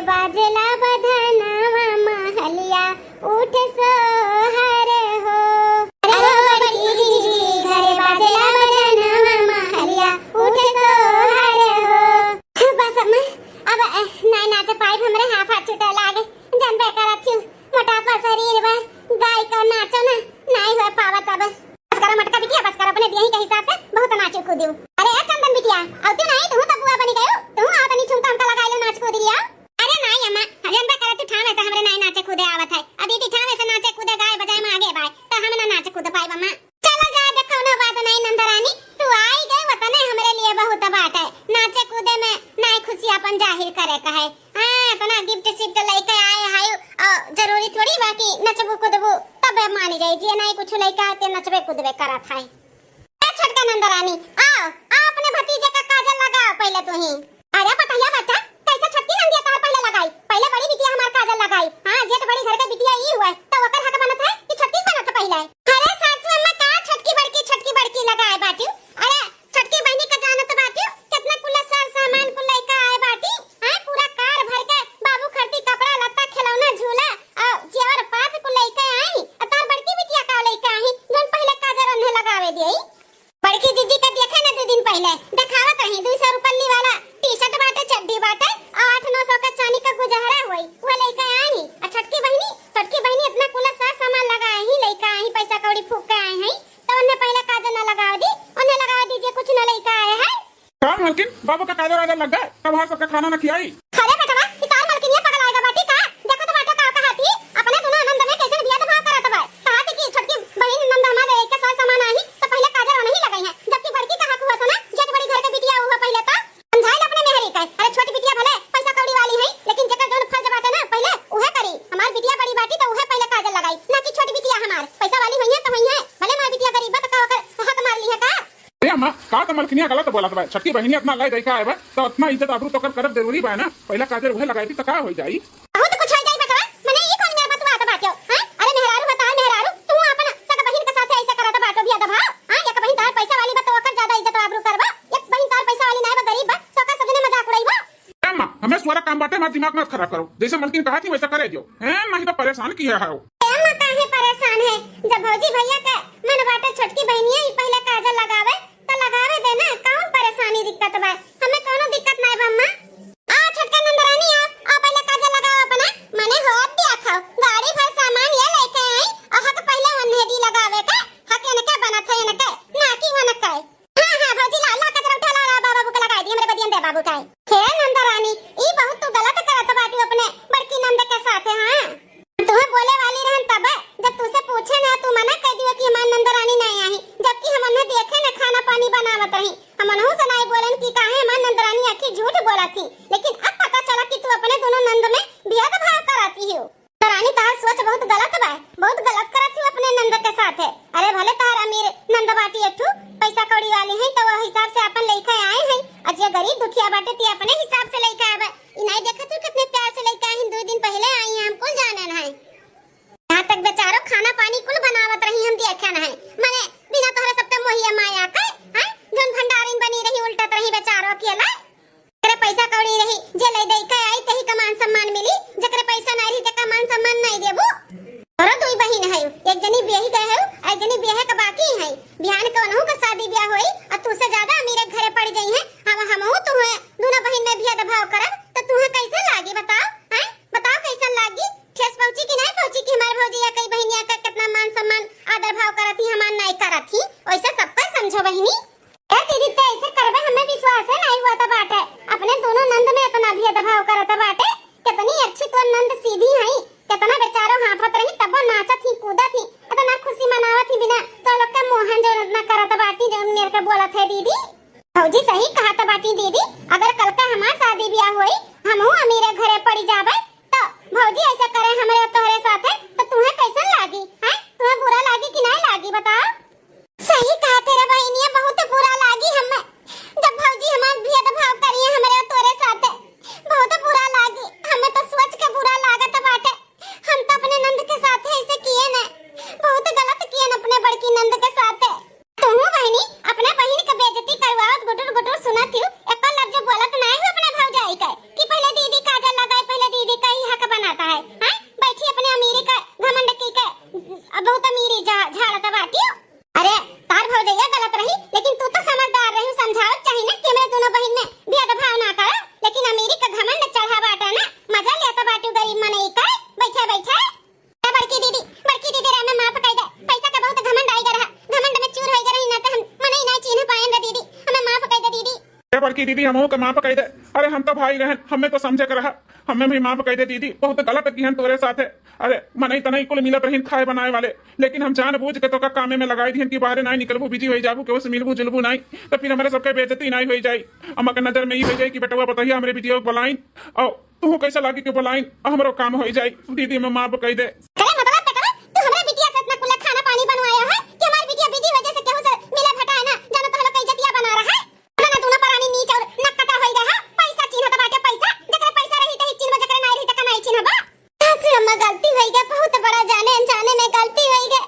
बाजला बधनवा महलिया उठ सोहर हो। अरे बड़की दीदी घरे बाजला बधनवा महलिया उठ सोहर हो। बस अम्मा अब नहीं नाचे पाइप हमरे हाथ छूटे लागे जन बेकार अच्छी मोटापा शरीर बा गाय का नाचो ना नहीं हो पावत। अब बस करो मटका बिटिया, बस करो अपने दियही के हिसाब से बहुत नाचो कूदू। अरे चंदन बिटिया औते नहीं तू तो बुआ बनी गयो, तू आ तनी ठुमका हमका लगाइलो नाच कूद लिया। अरे नहीं अम्मा हजन बा करे तू ठावे से हमरे नहीं नाचे कूदे आवत है। अदीदी ठावे से नाचे कूदे गाय बजाए में आगे बाय तो हम ना नाच कूद पाई अम्मा। चलो जा देखो ना बात नहीं नंदरानी, तू आई गई वतन हमरे लिए बहुत बात है। नाचे कूदे में नहीं खुशी अपन जाहिर करे का है। हां तो ना गिफ्ट शिफ्ट लेके आए हायो जरूरी थोड़ी बाकी नचबू कूदबू तब मानी जाई जी, नहीं कुछ लेके आते नचबे कूदबे करत है। छोटका नंदरानी आओ अपने भतीजे का काजल लगाओ पहले तू ही। अरे पतैया बच्चा कैसे छोटकी नंदिया तार पहले लगाई, पहले बड़ी बिटिया हमार काजल लगाई। हां जेठ बड़ी घर के बिटिया ई हुआ तो ओकर हक बनत है कि छोटकी बनत पहले। अरे सासू अम्मा का छोटकी बड़की लगाए बाटी। अरे छोटकी बहनी का जानत बाटी कितना कुल सामान कुल लेके आए बाटी। हां पूरा कार भर के बाबू खरती कपड़ा लत्ता खिलौना झूला और जेवर पात कुल लेके आई। तार बड़की बिटिया का लेके आई जन पहले काजल उन्हें लगावे दिए। बड़की दीदी का देखे ना 2 दिन पहले दिखावत रही 200 रुपये वाला टी-शर्ट बाटे चड्डी बाटे 800-900 का चांदी का गुजारा होई वो लेके आई। और छोटकी बहनी इतना कुला सामान लगा ही लेके आई, पैसा कौड़ी फूक के आए हैं तो उन्हें पहले काजल ना लगा दी, उन्हें लगा दीजिए कुछ ना लेके आए हैं। काम मलकिन बाबू का काजल वाजल लग गए तब हर सबका खाना ना खिलाई। अरे बेटा ई तार मलकिन ये पगल आएगा बाटी का देखो तो बाटे का हाथी अपने दोनों नंद में कैसे बिया दबाव करत बा। कहा थी कि छोटकी बहन नंद हमारे एक के साथ सामान आई तो पहले काजल नहीं लगाई है, जबकि बड़की का हक हुआ था ना जेठ बड़ी घर के बिटिया हुआ पहले तो समझाइल अपने मेहरी का। अरे छोटी बिटिया भले पैसा कौड़ी वाली है लेकिन जकर जोन फर्ज बाटे ना पहले उहे करी। हमार बिटिया बड़ी बाटी तो उहे पहले काजल लगाई ना कि छोटी बिटिया हमार पैसा वाली होई है तो होई है भले मार बिटिया गरीब बा तो का हक मार ली है का। अरे अम्मा का तो मलकिनिया गलत बोलत बा, छोटकी बहनी अपना लाई देखा है बा तो उतना इज्जत आबरू तो करब जरूरी बा ना। पहला काजल उहे लगाई थी तो का हो जाई बहुत कुछ हो जाई बेटा मने ई कौन मेरा बात बात हां। अरे मेहरारू बता मेहरारू तू अपना सग बहन के साथ ऐसे करत बाटो बिया दबाव। हां एक बहन तार पैसा वाली बा तो ओकर ज्यादा इज्जत आबरू करबा, एक बहन तार पैसा वाली नहीं बा गरीब बा तो का सगने मजाक उड़ाईबा। अम्मा हमें सारा काम बाटे मत दिमाग मत खराब करो, जैसे मलकिन कहा थी वैसा करे जो हैं नहीं तो परेशान किया है। अम्मा काहे परेशान है जब भौजी भैया का मन बाटे छोटकी बहनिया ही पहले काजल लगावे तो लगावे देना कौन परेशानी दिक्कत बा, हमें कोनो दिक्कत नहीं बा अम्मा। आ छोटका नंदरानी आ पहले काजल लगाओ अपना मने होत दिया खाओ गाड़ी भर सामान ये लेके आई और हक पहले वन्हेदी लगावे का हक इनके बनत है इनके ना कि वनके। हां भौजी ला कचरा उठा ला बाबू को लगाई दी हमरे बदियन दे बाबू का। हे नंदरानी ई बहुत तू गलत करत बाटी अपने बड़की नंद के साथ। हां तुम्हें बोले वाली रहन तब जब तुझसे पूछे ना तू मना कर दियो कि हमार नंदरानी नहीं आई, जबकि हम उन्हें देखे ना खाना पानी बनावत रही हम उन्हों से नहीं बोलन कि काहे हमार नंदरानी आखी झूठ बोला थी। लेकिन अब पता चला कि तू अपने दोनों नंद में भेद भाव कराती हो। नंदरानी तार सोच बहुत गलत बा, बहुत गलत करती हो अपने नंद के साथ है। अरे भले तार अमीर नंद बाटी अठू पैसा कौड़ी वाली है तो वो हिसाब से अपन लेके आए हैं और जे गरीब दुखिया बाटे ती अपने हिसाब से लेके आवे। ई नहीं देखा तू कितने प्यार से लेके आई 2 दिन पहले आई हैं हमको जाने है यहाँ तक बेचारो खाना पानी कुल बनावत रही हम देखा नहीं मने बिना तोहरे सब ते मोहिया माया के हैं जोन भंडारीन बनी रही उल्टत रही बेचारो अकेला। जकरे पैसा कौड़ी रही जे ले दे के आई तही का मान सम्मान मिली, जकरे पैसा नहीं रही ते मान सम्मान नहीं देबू। तोरा 2 बहिन है एक जनी ब्याही गए है एक जनी ब्याह का बाकी है बिहान के ओनहु का शादी ब्याह होई और तू से ज्यादा अमीर घरे पड़ जाई है। अब हमहु तू दोनों बहिन में भेद भाव करब तो तुहे कैसे लागी बताओ हैं बताओ कैसे लागी ठेस पहुंची कि नहीं पहुंची कि हमार भौजी या कई बहनिया का कितना मान सम्मान आदर भाव करती हमार नहीं करती वैसे सबका समझो बहनी। ए दीदी ते ऐसे करबे हमें विश्वास है नहीं हुआ था बाटे अपने दोनों नंद में इतना भेद भाव करत बाटे। कितनी अच्छी तो नंद सीधी है कितना बेचारो हाफत रही तब नाचत थी कूदत थी इतना खुशी मनावत थी बिना तो लोग के मोहन जो ना करत बाटी जो मेरे के बोलत है दीदी। भौजी सही कहा था बाटी दीदी अगर कल का हमार शादी ब्याह होई हमहु अमीरे घरे पड़ी जाबे तो भौजी ऐसा करे हमरे तोहरे साथ है तो तुम्हें कैसन लागी हैं तुम्हें बुरा लागी कि नहीं लागी बताओ। सही कहा तेरे बहनिया बहुत बुरा लागी हमें जब भौजी हमार भेद भाव करिए हमरे तोरे साथ बहुत बुरा लागी हमें तो सोच के बुरा लागत बाटे। हम तो अपने नंद के साथ ऐसे किए ना बहुत गलत किए न अपने बड़की नंद के साथ। तुम बहनी अपने बहन के बेइज्जती करवावत गुटुर गुटुर सुनत हूं एक लफ्ज बोलत बड़की दीदी हमहू के माफ कह दे। अरे हम तो भाई रहन, हमें तो समझे कर रहा, हमें भी माफ कह दे दीदी। बहुत गलत किहन तोरे साथे। अरे मनई तनई कुल मिलत रहीन खाए बनाए वाले, लेकिन हम जान बूझ के तो कामे में लगाई दिहन कि बाहर नहीं निकलबू, बिजी हो जाबू, केहू से मिलबू जुलबू नहीं, तो फिर हमारे सबके बेइज्जती नहीं हो जाई। अम्मा के नजर में ही हो जाई कि बेटवा बताइए हमरे बिटिया को बुलाइन और तू कैसा लागी कि बुलाइन, हमरो काम हो जाई। दीदी मैं माफ कह दे। करे मतलब बेटा तू हमरे बिटिया से इतना कुल खाना पानी बनवाया है कि हमारी बिटिया बिजी वजह से केहू से मिले भटाए ना, जानो तो हम लोग इज्जतिया बना रहा है ना। तू ना परानी नीच और नकटा होई रहा, पैसा चिन्ह तो बाटे पैसा, जकरे पैसा रही त चिन्ह, जकरे नहीं रही त नहीं चिन्हबा। से अम्मा गलती होई गई, बहुत बड़ा जाने अनजाने में गलती होई गई,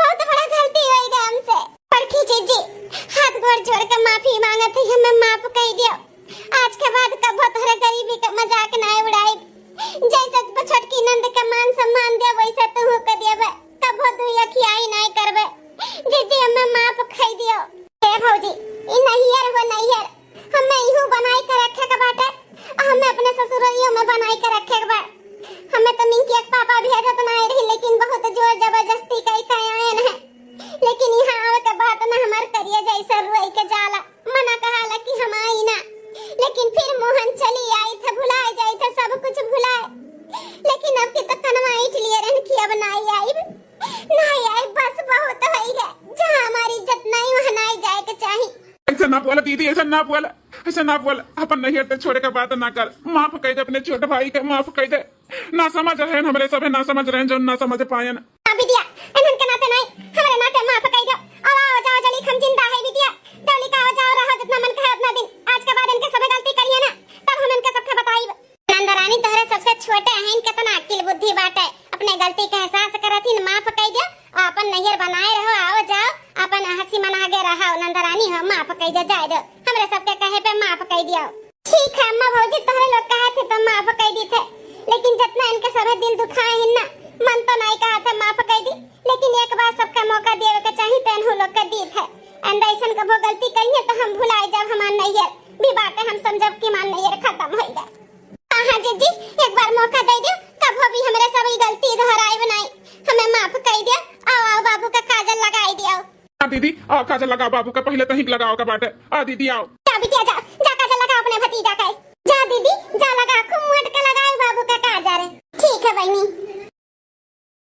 बहुत बड़ा गलती होई गई हमसे। बड़की जीजी हाथ गोड़ जोड़ के माफी मांगत है, हमें माफ कह दियो। आज के बाद कबो तोहरे गरीबी का मजाक ना उड़ाई, जैसे छोटकी नंद के मान सम्मान दे वैसे तू के देबे, कबो तू यखियाई नहीं करबे। जीजी हमें माफ कह दियो। ए भौजी ई नहियर हो नहियर, हमें इहू बनाई के रखे के बाटे, हमें अपने ससुरालियों में बनाई के रखे के बा। हमें तो मिंकी के पापा भेजत नहीं रही, लेकिन बहुत जोर जबरदस्ती कई आयन है, लेकिन यहाँ आवे के बात ना हमार करिए जैसे रुई के जाला। मना कहाला कि हम आई ना, लेकिन फिर मोहन चली आई थे, भुलाए जाई थे, सब कुछ भुलाए, लेकिन अब के तो कनमा ईट लिए रहन कि अब नहीं आई, बस बहुत होई गए। जहाँ हमारी इज्जत नहीं वहाँ नहीं जाए के चाहिए। ऐसा ना बोला दीदी, ऐसा ना बोला, ऐसा ना बोला। अपन नहीं हटते छोड़े का बात ना कर, माफ कह दे अपने छोटे भाई के, माफ कह दे। ना समझ रहे हमरे सब ना समझ रहे जो ना समझ पायन। बिटिया एनन के नाते नहीं, हमरे नाते माफ कह दो। आओ जाओ जल्दी, हम जिंदा है बिटिया, जल्दी का जाओ, रहो जितना मन कहे उतना दिन। आज के बाद इनके सब गलती करिए ना, तब हम इनके सबके बताइब। नंदरानी तोहरे सबसे छोटे हैं, कितना अक्ल बुद्धि बाटे, अपने गलती का एहसास करथिन, माफ कह दो। अपन नैहर बनाए रहो, आओ जाओ, अपन हंसी मना के रहो। नंदरानी हो माफ कह दो, जाए दो, हमरे सबके कहे पे माफ कह दियो। ठीक है अम्मा भौजी, तोहरे लोग कहे थे तो माफ कह दी थे, लेकिन जितना इनके सभी दिल दुखाए हैं ना, मन तो नहीं कहा था माफ कह दी, लेकिन एक बार सबका मौका देवे के चाहिए, तो इन्हों लोग का दी थे। ऐसन कभो गलती करिए तो हम भुलाए जब हमार नैहर भी बाटे, हम समझब कि हमार नैहर खत्म हो गए। हाँ जीजी एक बार मौका दे दो, कभो भी हमरे सब गलती दोहराई बनाई, हमें माफ कह दियो। आओ बाबू का काजल लगाई दियो। हाँ दीदी आओ काजल लगाओ बाबू का, पहले तहिक लगाओ का बाटे। आ दीदी आओ, जा बिटिया जा, जा काजल लगा अपने भतीजा का, जा दीदी जा लगा, खूब मोट के लगाओ बाबू